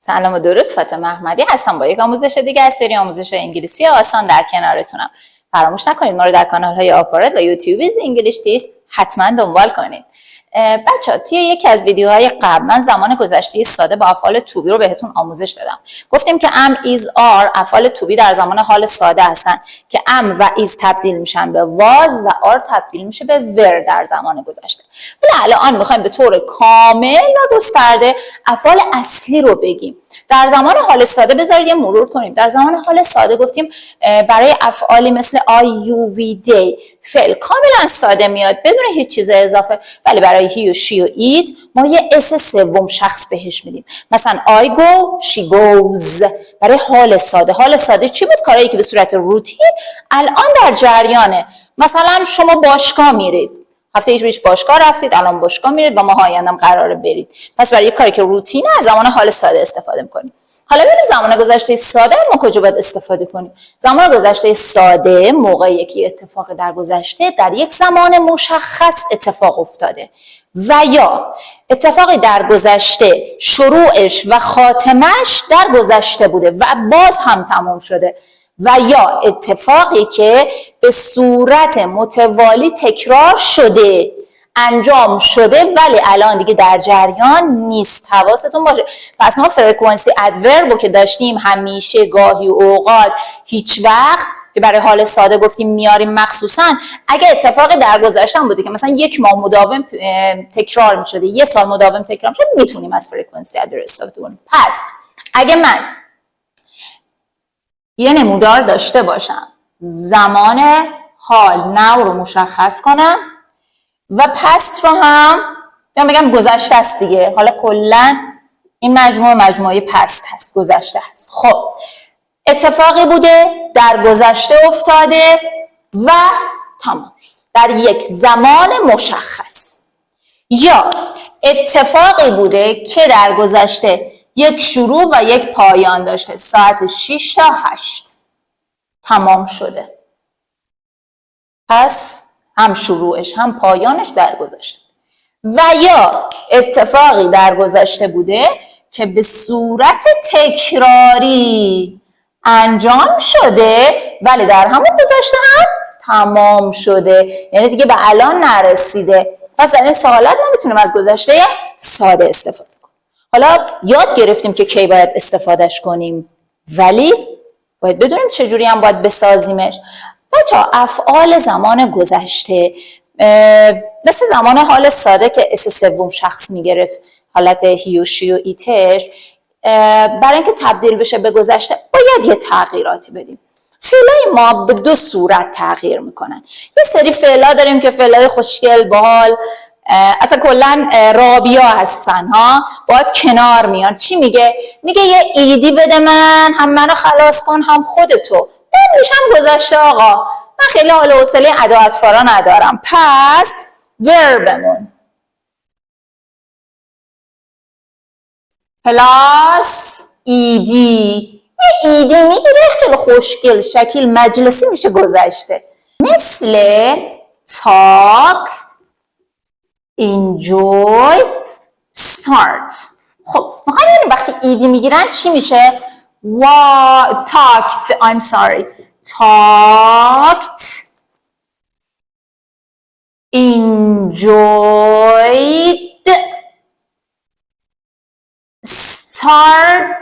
سلام و درود، فاطمه احمدی هستم با یک آموزش دیگه از سری آموزش انگلیسی آسان در کنارتونم. فراموش نکنید ما رو در کانال های آپارات و یوتیوب انگلیش تیچ حتما دنبال کنید. بچه‌ها توی یکی از ویدیوهای قبل من زمان گذشته ساده با افعال to be رو بهتون آموزش دادم. گفتیم که am is are افعال to be در زمان حال ساده هستن که am و is تبدیل میشن به was و are تبدیل میشه به were در زمان گذشته. ولی الان میخوایم به طور کامل و گسترده افعال اصلی رو بگیم. در زمان حال ساده بذارید یه مرور کنیم. در زمان حال ساده گفتیم برای افعالی مثل I, you, we, they فعل کاملا ساده میاد بدون هیچ چیز اضافه، ولی برای he و she و it ما یه اس سوم شخص بهش میدیم. مثلا I go, she goes. برای حال ساده، حال ساده چی بود؟ کارهایی که به صورت روتین الان در جریانه. مثلا شما باشگاه میرید، هفته پیش باشگاه رفتید، الان باشگاه میرید و ماه آینده هم قراره برید. پس برای کاری که روتینه از زمان حال ساده استفاده می‌کنیم. حالا ببینیم زمان گذشته ساده ما کجا باید استفاده کنیم. زمان گذشته ساده موقعی که اتفاق در گذشته در یک زمان مشخص اتفاق افتاده و یا اتفاقی در گذشته شروعش و خاتمش در گذشته بوده و باز هم تمام شده و یا اتفاقی که به صورت متوالی تکرار شده، انجام شده ولی الان دیگه در جریان نیست. حواستون باشه. پس ما فرکانسی ادورب که داشتیم همیشه، گاهی، اوقات، هیچ وقت که برای حال ساده گفتیم میاریم مخصوصا اگه اتفاقی در گذشته بوده که مثلا یک ماه مداوم تکرار میشده، یه سال مداوم تکرار میشده، میتونیم از فرکانسی ادورب استفاده کنیم. پس اگه من یه نمودار داشته باشم، زمان حال now رو مشخص کنم و پست رو هم بگم گذشته است دیگه. حالا کلا این مجموعه پست هست، گذشته هست. خب اتفاقی بوده در گذشته افتاده و تمام شد در یک زمان مشخص، یا اتفاقی بوده که در گذشته یک شروع و یک پایان داشته، ساعت 6 تا 8 تمام شده. پس هم شروعش هم پایانش در گذشته. و یا اتفاقی در گذشته بوده که به صورت تکراری انجام شده ولی در همون گذشته هم تمام شده، یعنی دیگه به الان نرسیده. پس در این حالت ما میتونیم از گذشته ساده استفاده کنیم. حالا یاد گرفتیم که کی باید استفادهش کنیم، ولی باید بدونیم چجوری هم باید بسازیمش. بچه‌ها افعال زمان گذشته مثل زمان حال ساده که اس سوم شخص میگرفت، حالت هی و شی و ایتش، برای اینکه تبدیل بشه به گذشته باید یه تغییراتی بدیم. فعلای ما به دو صورت تغییر میکنن. یه سری فعلا داریم که فعلای خوشگل، باحال، اصلا کلا رابیا هستن ها، باید کنار میان. چی میگه؟ میگه یه ایدی بده من، هم منو خلاص کن هم خودتو. من میشم گذشته آقا، من خیلی حال و حوصله ادا اطفارا ندارم. پس وربمون پلاس ایدی، یه ایدی میگیره خیلی خوشگل شکل مجلسی میشه گذشته، مثل talk, enjoy, start. خب میخوام ببینیم وقتی ایدی میگیرن چی میشه؟ talked, I'm sorry, talked, enjoyed, started.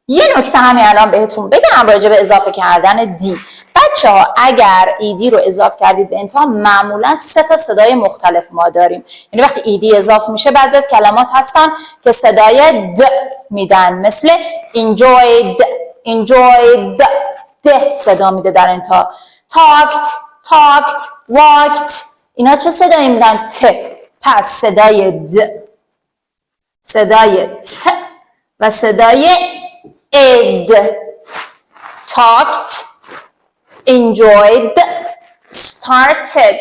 یه نکته همین الان بهتون بگم راجع به اضافه کردن دی. بچه‌ها اگر ایدی رو اضافه کردید به انتها معمولا 3 تا صدای مختلف ما داریم. یعنی وقتی ایدی اضافه میشه بعضی از کلمات هستن که صدای د میدن، مثل enjoyed، enjoyed د صدا میده در انتها. talked، talked، walked، اینا چه صدایی میدن؟ ت. پس صدای د، صدای ت و صدای اد. talked، enjoyed، started.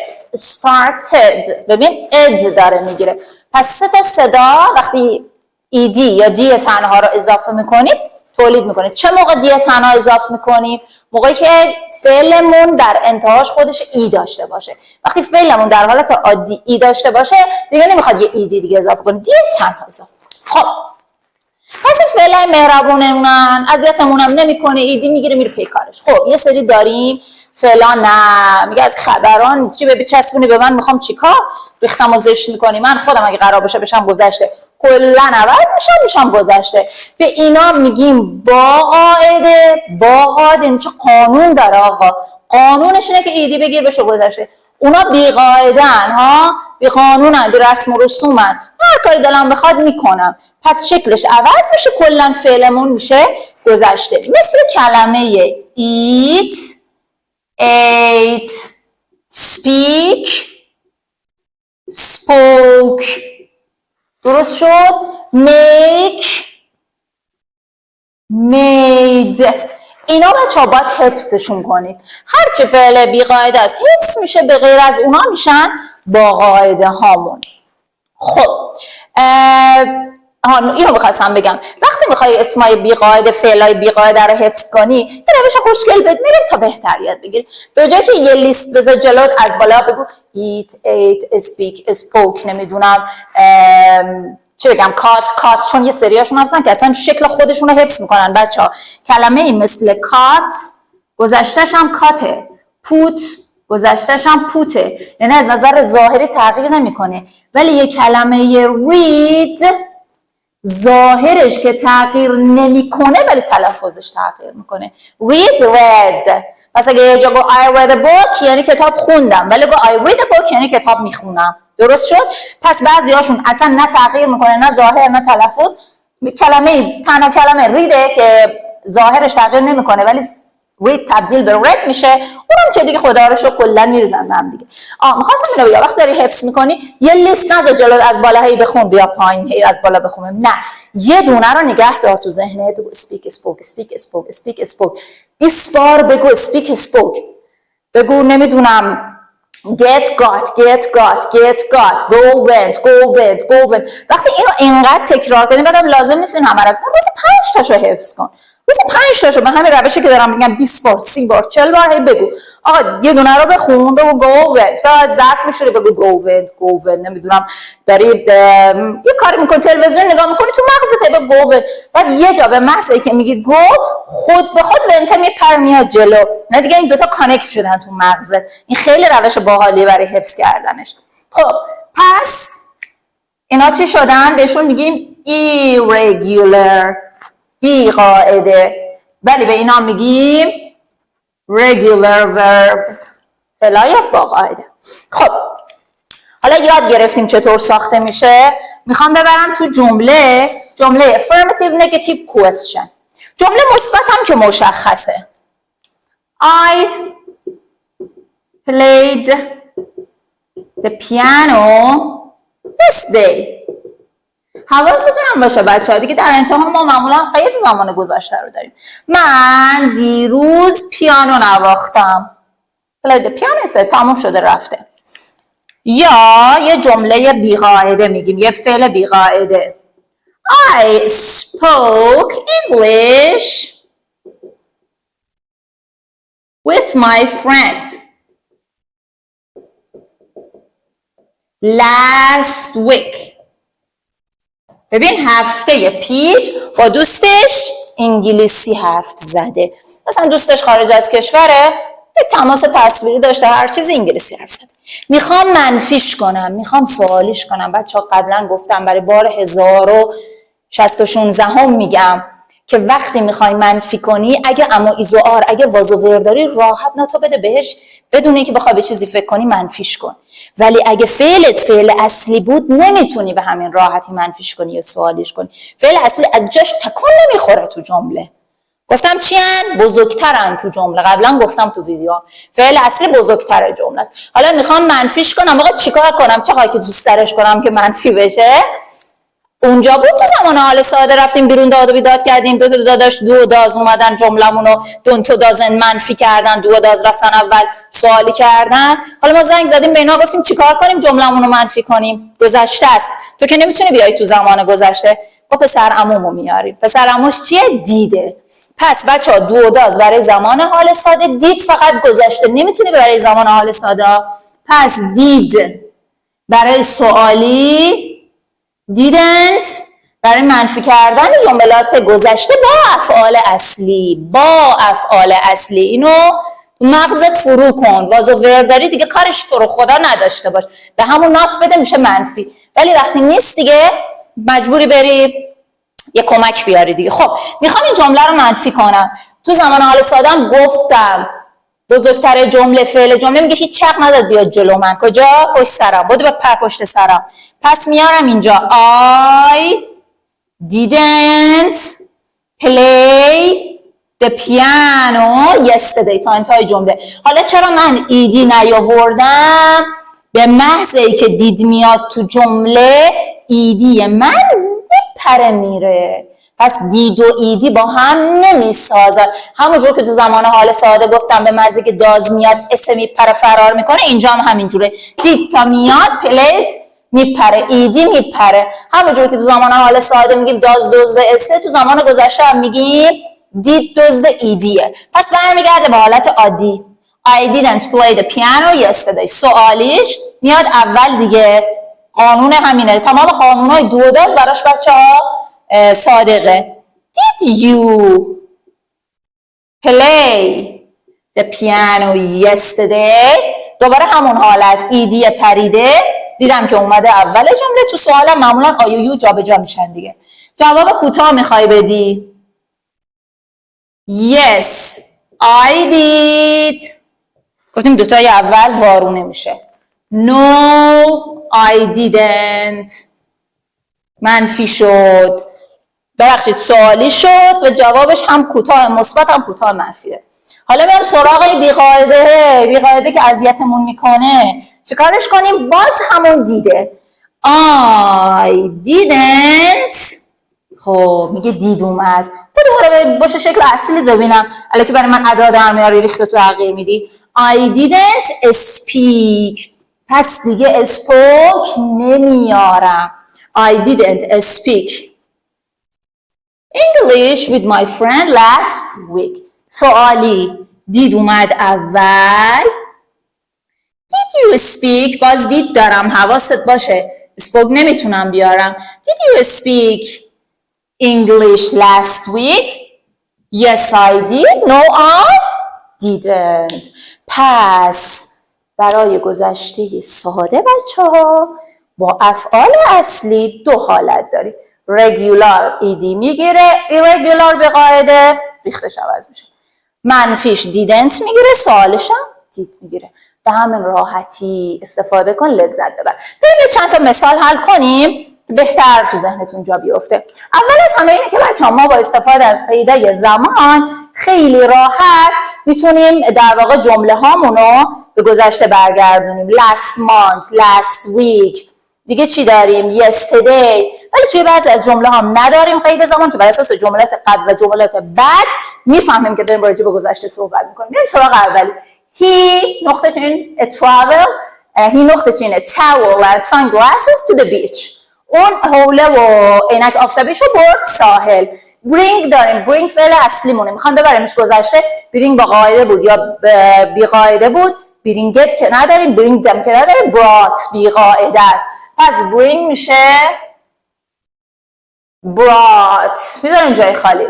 ببین اد داره میگیره. پس 3 تا صدا وقتی ایدی یا دی تنها رو اضافه میکنیم تولید میکنه. چه موقع دی تنها اضافه میکنیم؟ موقعی که فعلمون در انتهاش خودش ای داشته باشه. وقتی فعلمون در حالت عادی ای داشته باشه دیگه نمیخواد یه ایدی دیگه اضافه کنیم، دی تنها اضافه کنیم. خب پس این فعلای مهربونمونن، اذیتمون هم نمیکنه، ایدی میگیره میره پی کارش. خب یه سری داریم فعلا نه، میگه از خبران نیست، چی بچسبونی به من میخوام چیکار، ریختم و زشت میکنی، من خودم اگه قرار باشه بشم گذشته کلا عوض میشم گذشته. به اینا میگیم با قاعده. با قاعده چه قانون داره آقا، قانونش اینه که ایدی بگیر بشه گذشته. اونا بی قاعدن ها، بی قانونن، بی رسم و رسومن، هر کاری دلم بخواد میکنم، پس شکلش عوض میشه، کلا فعلمون میشه گذشته. مثل کلمه eat، ate، speak، spoke. درست شد؟ make، made. اینا بچه ها باید حفظشون کنید. هرچی فعل بی قاعده است حفظ میشه، به غیر از اونا میشن با قاعده هامون. خب اینو میخواستم بگم، وقتی میخوای اسمای بی قاعده، فعلای بی قاعده رو حفظ کنی، یه روش خوشگل بهت میگم تا بهتر یاد بگیری. به جای که یه لیست بذار جلوت، از بالا بگو eat، ate، speak، spoke، نمیدونم چه بگم، کات، چون یه سریاشون هستن که اصلا شکل خودشون رو حفظ میکنن بچه‌ها. کلمه این مثل کات گذشته‌ش هم کاته، پوت گذشته‌ش هم پوته، یعنی از نظر ظاهری تغییر نمیکنه. ولی یه کلمه read ظاهرش که تغییر نمیکنه ولی تلفظش تغییر میکنه. read. پس اگه یه جا گو I read a book یعنی کتاب خوندم، ولی گو I read a book یعنی کتاب میخونم. درست شد؟ پس بعضی هاشون اصلا نه تغییر میکنه، نه ظاهر نه تلفظ. تنها کلمه ریده که ظاهرش تغییر نمیکنه ولی read تبدیل به read میشه، اونم که دیگه خدا رو شکر کلا میریزن به هم دیگه. می‌خواستم اینو بگم، وقتی داری حفظ میکنی یه لیست نذار جلو، از بالا هی بخون بیا پایین هی از بالا بخون، نه، یه دونه رو نگه دار تو ذهنت. بگو speak spoke speak spoke speak spoke 20 بار بگو speak spoke. بگو نمیدونم get got go went. وقتی اینو اینقدر تکرار کنی، بعدم لازم نیست این همه رو حفظ کنی، روزی 5 تاشو حفظ کن. روزی 5 تاشو به همین روشی که دارم میگم 20 بار 30 بار 40 بار هی بگو. آقا یه دونه رو بخون، بگو go went، بعد ظرف میشوری بگو go went. نمیدونم داری یه کاری میکنی تلویزیون نگاه میکنی تو مغزت بگو go went، بعد یه جا به محضی که میگی go خود به خود ونت میپره میاد جلو، نه دیگه این دوتا کانکت شدن تو مغزت. این خیلی روش باحالیه برای حفظ کردنش. خب پس اینا چی شدن؟ بهشون میگیم irregular، بی قاعده، ولی به اینا میگیم regular verbs، فعلای با قاعده. خب حالا یاد گرفتیم چطور ساخته میشه، میخوام ببرم تو جمله affirmative negative question. جمله مثبت هم که مشخصه. I played the piano yesterday. حواستون هم باشه بچه ها دیگه، در انتها ما معمولا قید زمان گذشته رو داریم. من دیروز پیانو نواختم. played the piano yesterday، تموم شده رفته. یا یه جمله بی‌قاعده میگیم، یه فعل بی‌قاعده. I spoke English with my friend last week. ببین هفته پیش با دوستش انگلیسی حرف زده. مثلا دوستش خارج از کشوره، تماس تصویری داشته، هر چیز انگلیسی حرف زده. میخوام منفیش کنم، میخوام سوالیش کنم. بچه ها قبلا گفتم برای بار 1016 هم میگم که وقتی میخوای منفی کنی، اگه اما ایزو آر، اگه وازوور داری، راحت ناتو بده بهش بدون اینکه بخوای به چیزی فکر کنی منفیش کن. ولی اگه فعلت فعل اصلی بود نمیتونی به همین راحتی منفیش کنی یا سوالیش کنی. فعل اصلی از جاش تکون نمیخوره تو جمله. گفتم چی ان؟ بزرگترن تو جمله. قبلا گفتم تو ویدیو فعل اصلی بزرگتر جمله است. حالا میخوام منفیش کنم، آقا چیکار کنم؟ چه که تو سرش کنم که منفی بشه؟ اونجا بود تو زمان حال ساده رفتیم بیرون داد و بیداد کردیم، دو تا داداش دو داز اومدن جمله‌مونو دون تو دازن منفی کردن، دو داز رفتن اول سوالی کردن. حالا ما زنگ زدیم به اینا گفتیم چیکار کنیم جمله‌مونو منفی کنیم؟ گذشته است. تو که نمیتونی بیای تو زمان گذشته، با پسر عمومو میاریم. پسر عموش چیه؟ دیده. پس بچه‌ها دو داز برای زمان حال ساده، دید فقط گذشته، نمیتونی برای زمان حال ساده. پس دید برای سوالی didn't، برای منفی کردن جملات گذشته با افعال اصلی اینو مغزت فرو کن. واز و ور داری دیگه کارش تو رو خدا نداشته باش، به همون نات بده میشه منفی. ولی وقتی نیست دیگه مجبوری بری یه کمک بیاری دیگه. خب میخوام این جمله رو منفی کنم. تو زمان حال ساده هم گفتم بزرگتر جمله فعل جمله میگه هیچ چق نداد بیاد جلو من. کجا؟ پشت سرم. بودو به پر پشت سرم. پس میارم اینجا I didn't play the piano yesterday تا انتهای جمله. حالا چرا من ایدی نیاوردم؟ به محض ای که دید میاد تو جمله ایدی من میپره میره. پس دید و ایدی با هم نمیسازن. همونجور که تو زمان حال ساده گفتم به محض که داز میاد اسم میپره فرار میکنه، اینجا هم همینجوره. دید تا میاد پلیت میپره، ایدی میپره. همونجور که تو زمان حال ساده میگیم داز دزد استه، تو زمان گذشته هم میگیم دید دزد ایدیه. پس برمیگرده به حالت عادی. I didn't play the piano yesterday. سوالیش میاد اول دیگه. قانون همینه. تمام قانونهای دو داز براش بچه ها صادقه. Did you play the piano yesterday؟ دوباره همون حالت ایدی پریده. دیدم که اومده اول جمله. تو سوالم معمولا آیو جابجا میشن دیگه. جواب کوتاه میخوای بدی. Yes I did. گفتیم دوتای اول وارونه میشه. No I didn't. منفی شد. ببخشید سوالی شد و جوابش هم کوتاه مثبت هم کوتاه منفیه. حالا میام سراغ بیقاعده که اذیتمون میکنه. چیکارش کنیم؟ باز همون دیده. I didn't. خب میگه دید اومد. دوباره باشه شکل اصلی ببینم. الکی برای من ادا در میاری ریخت تو تغییر میدی. I didn't speak. پس دیگه spoke نمیارم. I didn't speak English with my friend last week. سوالی دید اومد اول. Did you speak؟ باز دید دارم حواست باشه. spoke نمیتونم بیارم. Did you speak English last week? Yes I did. No I didn't. پس برای گذشته ساده بچه ها با افعال اصلی دو حالت داری. regular ایدی میگیره، irregular به قاعده ریختش عوض میشه. منفیش didn't میگیره، سوالش هم did میگیره. به همین راحتی استفاده کن، لذت ببر. بریم چند تا مثال حل کنیم که بهتر تو ذهنتون جا بیفته. اول از همه اینه که بچه‌ها ما با استفاده از قاعده زمان خیلی راحت میتونیم در واقع جمله هامونو به گذشته برگردونیم. last month, last week. دیگه چی داریم؟ yesterday. ولی توی بعضی از جمله هم نداریم قید زمان که بر اساس جملات قبل و جملات بعد میفهمیم که داریم راجع به گذشته صحبت میکنیم. بریم سراغ اولی. He نقطه چین travel. he نقطه چین towel and sunglasses to the beach. اون حوله و عینک آفتابیشو برد ساحل. bring داریم. bring فعل اصلیمونه. میخوام ببریمش گذشته. bring با قاعده بود یا بی قاعده بود. bring it که نداریم. bring them که نداریم. brought بی قاعده است. پس bring میشه brought. میذاریم جای خالی.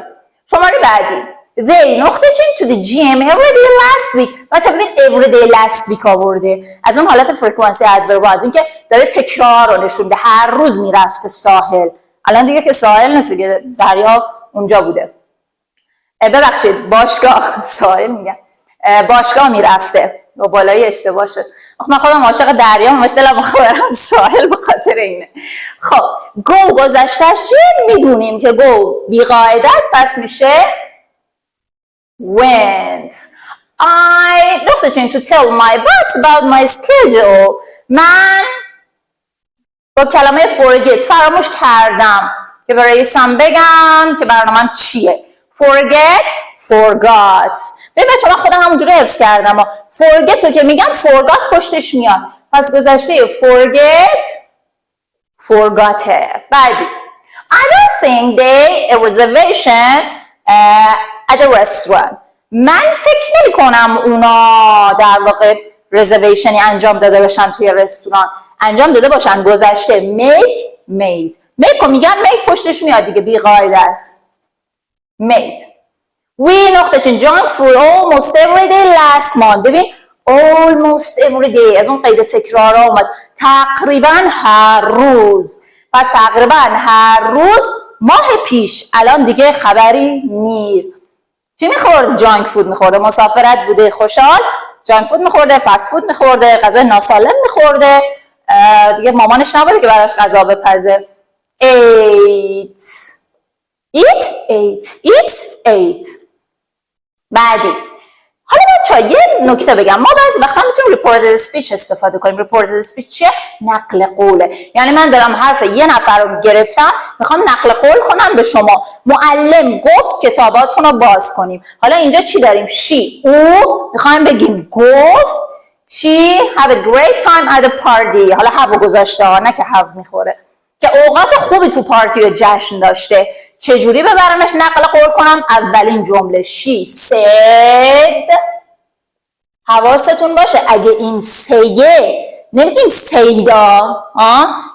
شماره بعدی. They نقطه چین to the gym every day last week. بچه ببین every day last week آورده. از اون حالت فرکانسی ادورب، از این که داره تکرار رو نشون ده. هر روز میرفته ساحل. الان دیگه که ساحل نیست که دریا اونجا بوده. ببخشید باشگاه. ساحل میگم. باشگاه میرفته. با بالای اشتباه شد. من خودم عاشق دریا هم دلم بخورم ساحل به خاطر اینه. خب go گذشتهش چیه؟ میدونیم که go بی قاعده است، پس میشه went. I نقطه چین to tell my boss about my schedule. من با کلمه forget فراموش کردم که برای سم بگم که برنامه‌م چیه. forget forgot. ببین بچه‌ها من خودم همونجوری حفظ کردم. forget رو که میگم forgot پشتش میاد. پس گذشته forget forgot. بعدی I don't think they a reservation at a restaurant. من فکر نمی کنم اونا در واقع رزرویشنی انجام داده باشن توی رستوران. انجام داده باشن. گذشته make made. make میگن make پشتش میاد دیگه، بی قاعده است. made. we نقطه چین junk food almost every day last month. ببین almost every day از اون قید تکرار اومد، تقریبا هر روز. پس تقریبا هر روز ماه پیش. الان دیگه خبری نیست. چی میخورد؟ جانک فود میخورده، مسافرت بوده خوشحال جانک فود میخورده، فست فود میخورده، غذای ناسالم میخورده، دیگه مامانش نبوده که براش غذا بپزه. eat. بعدی. حالا بچه‌ها یه نکته بگم، ما بعضی وقتا میتونیم ریپورتد اسپیچ استفاده کنیم. ریپورتد اسپیچ چیه؟ نقل قوله. یعنی من دارم حرف یه نفر رو گرفتم، میخوام نقل قول کنم به شما. معلم گفت کتاباتون رو باز کنیم. حالا اینجا چی داریم؟ she، او، میخوایم بگیم گفت she have a great time at the party. حالا have گذاشته ها، نه که have میخوره، که اوقات خوبی تو پارتی و جشن داشته. چجوری ببرمش نقل قول کنم؟ اولین جمله she said. حواستون باشه اگه این سیه نمیگیم سیدا،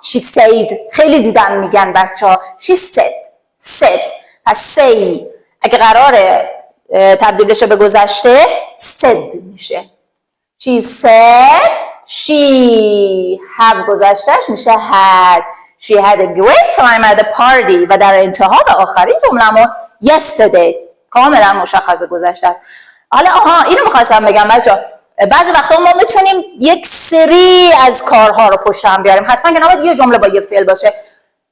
she said. خیلی دیدم میگن بچه ها she said. پس say اگه قراره تبدیل بشه به گذشته said میشه. she said. she have گذشتهش میشه had. She had a great time at the party. و در انتها و آخرین جمله‌مون yesterday کاملا مشخص گذشته است. حالا اینو می‌خواستم بگم بچه‌ها، بعضی وقتا ما میتونیم یک سری از کارها رو پشت هم بیاریم. حتما که نباید یه جمله با یه فعل باشه.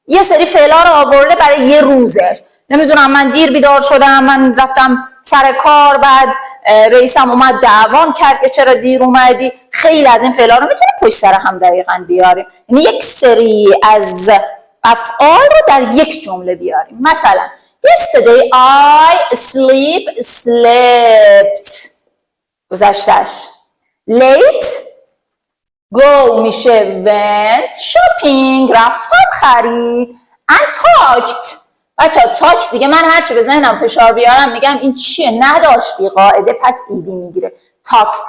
یه سری فعلا رو آورده برای یه روزش. نمیدونم من دیر بیدار شدم، من رفتم سر کار، بعد رئیسم اومد دعوام کرد که چرا دیر اومدی. خیلی از این فعلا رو میتونیم پشت سر هم دقیقاً بیاریم. یعنی یک سری از افعال رو در یک جمله بیاریم. مثلا yesterday I slept گذشتهش. late go میشه went shopping رفتم خرید. and talked بچه talk دیگه من هرچی به ذهنم فشار بیارم میگم این چیه، نداشت بی قاعده پس ایدی میگیره. talked.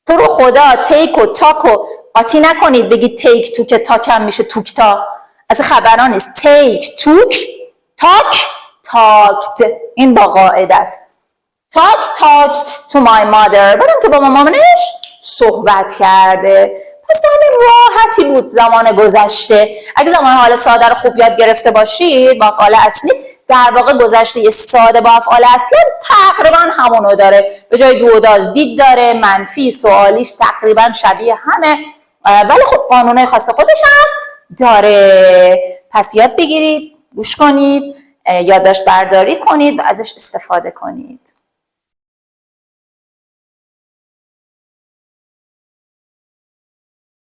تو رو خدا تیک و تاک و قاطی نکنید بگید تیک تو که تاک هم میشه توک تا. از خبران نیست. تیک توک تاک تاکت. این با قاعده است. talked to my mother. بودم که با مامانش صحبت کرده. پس همین راحتی بود زمان گذشته. اگه زمان حال ساده رو خوب یاد گرفته باشید با افعال اصلی، در واقع گذشته ساده با افعال اصلی تقریبا همونو داره. به جای دو داز دید داره، منفی سوالیش تقریبا شبیه همه، ولی خب قانونای خاص خودش هم داره. پس یاد بگیرید، گوش کنید، یادداشت برداری کنید و ازش استفاده کنید.